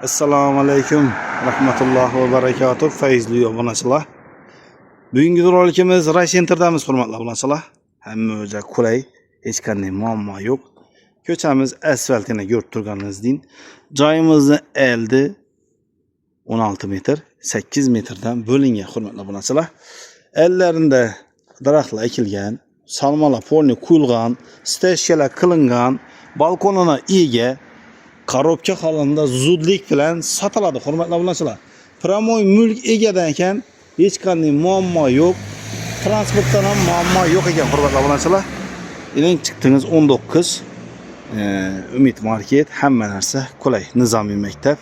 Assalomu alaykum rahmatullohi va barakatuh. Fayzli obunachilar. Bugungi rolikimiz Ray Centerdamiz, hurmatli obunachilar. Hamma o'ja qulay, hech qanday muammo yo'q. Ko'chamiz asfaltini ko'rib turganingizdek, joyimizni eldi 16 metr, 8 metrdan bo'lingan, hurmatli obunachilar. Ellarida daraxtlar ekilgan, salmalar polni qo'yilgan, steshkalar qilingan, balkonuna ega, korobka holida zudlik bilan sotiladi, hurmatli obunachilar. Pramoy mulk egadan ekan, hech qanday muammo yo'q. Transportdan ham muammo yo'q ekan, hurmatli obunachilar. Eling chiqdingiz 19 Umid market, hamma narsa qulay, nizomiy maktab.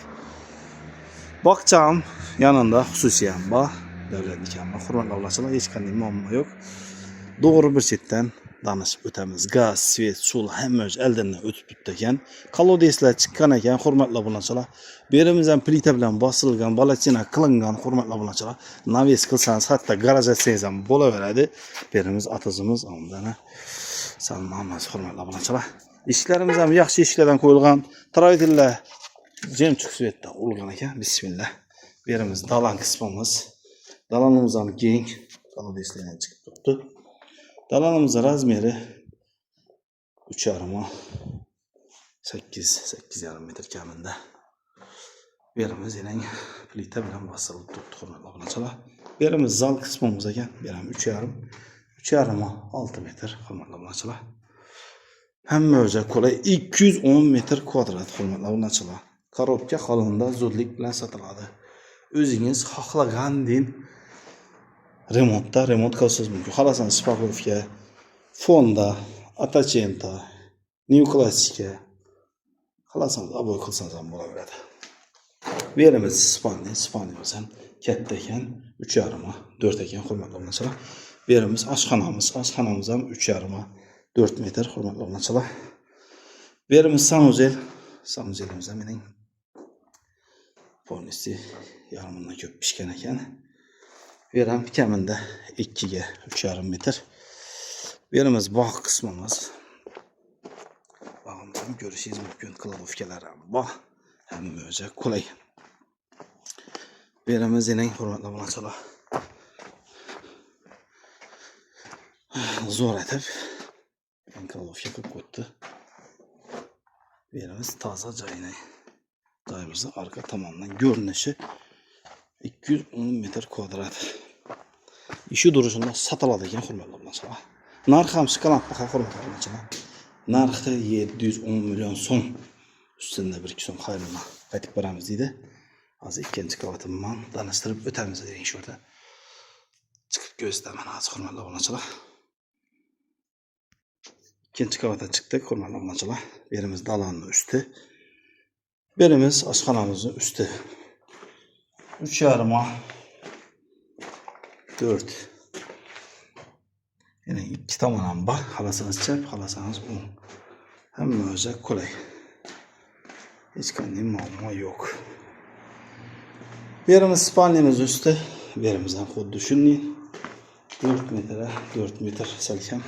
Bog'cham yanında xususiy ham bor, davlatniki ham bor, hurmatli obunachilar, hech qanday muammo yo'q. Doğru bir chetdan danışib o'tamiz. Gaz, svet, suv hamma eldan o'tib tutdi ekan. Kolodeslar chiqqan ekan, hurmatli obunachilar. Berimiz ham plita bilan bosilgan, balachina qilingan, hurmatli obunachilar. Naves qilsangiz, hatto garaj etsangiz ham bo'laveradi. Berimiz atizimiz omdana salmonmiz, hurmatli obunachilar. Ishlarimiz ham yaxshi ishlardan qo'yilgan. Troytillar jemchuq svetda olgan ekan. Bismillah. Berimiz dalan qismimiz. Dalanimiz ham keng, kolodeslardan chiqib turibdi. Dalanımızın razmeri 3,5 8,5 metr kamında. Berimiz yine plita bilan bosilib turibdi, hurmatli obunachilar. Berimiz zal qismimiz ekan, beram 3,5 6 metr, hurmatli obunachilar. Hamma o'ja qulay 210 metr kvadrat, hurmatli obunachilar. Korobka holida zudlik bilan sotiladi. O'zingiz xohlagandek remont qilsangiz mumkin. Xolasangiz Spakovka, Fonda, Atachenta, New Classica xolasangiz aboy qilsangiz ham bo'laveradi. Berimiz Spaniyamiz ham katta ekan, 3,5 4 ekan, hurmatli obunachilar. Berimiz oshxonamiz ham 3,5 4 metr, hurmatli obunachilar. Berimiz sanuzelimiz ham mening polnisi yarımdan ko'p pishgan ekan. Beram kamida 2 ga 3,5 metr. Berimiz bog' qismimiz. Bog'imizni ham ko'rishingiz mumkin, kladovkalar ham bor. Hamma o'ja qulay. Berimiz ening, hurmatli obunachilar. Zo'r etib kladovka qilib qo'ydi. Berimiz toza joyini. Joyimizning orqa tomonidan ko'rinishi 210 metr kvadrat. İşi duruşunda satiladi ekan, hurmatli obunachilar. Narxi ham shikolat baho, hurmatli obunachilar. Narxi 710 million so'm. Ustida 1-2 so'm xayrina qaytib beramiz deydi. Hozir ikkinchi qavatdan tanishtirib o'tamiz deng shu yerda. Chiqib ko'rsataman hozir, hurmatli obunachilar. Ikkinchi qavatga chiqdik, hurmatli obunachilar. Berimiz dalanning usti. Berimiz oshxonamizning usti. 3,5 4. Yine iki tomonam bor. Xolasangiz chap, xolasangiz o'ng. Hamma o'ja qulay. Hech qanday muammo yo'q. Berimiz spalnimiz usti. Berimiz ham xuddi shunday 4 metr salkam.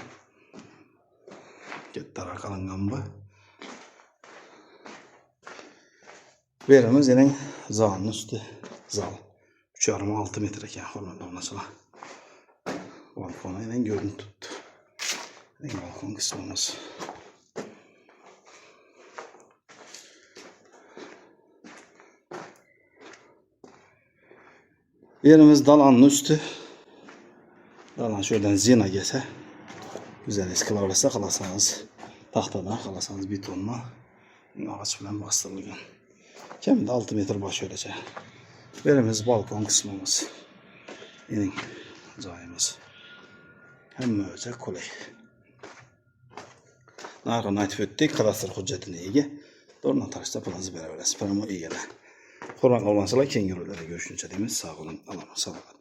Kattaroq qilingan bu. Berimiz yine zalning usti. Zal 3,5 6 metr ekan, hurmatli obunachilar. Balkon yine görünüp tuttu. Balkon kısmımız. Yerimiz dalanın üstü. Dalan şuradan zina gelse. Güzel eskiler olursa kalasanız tahtadan, kalasanız betonla. Ağaç bilen bastırılgan. Kemide 6 metr baş öylece. Yerimiz balkon kısmımız. Yine joyimiz. Hamma o'ja qulay. Narxini aytib o'tdik, kadastr hujjatini ega. Do'rna tarishda pulingizni beraverasiz. Pramo egalar. Hurmatli obunachilar, keyingi ro'yxatda görüşguncha deymiz. Sog' bo'ling, Alloh salomat.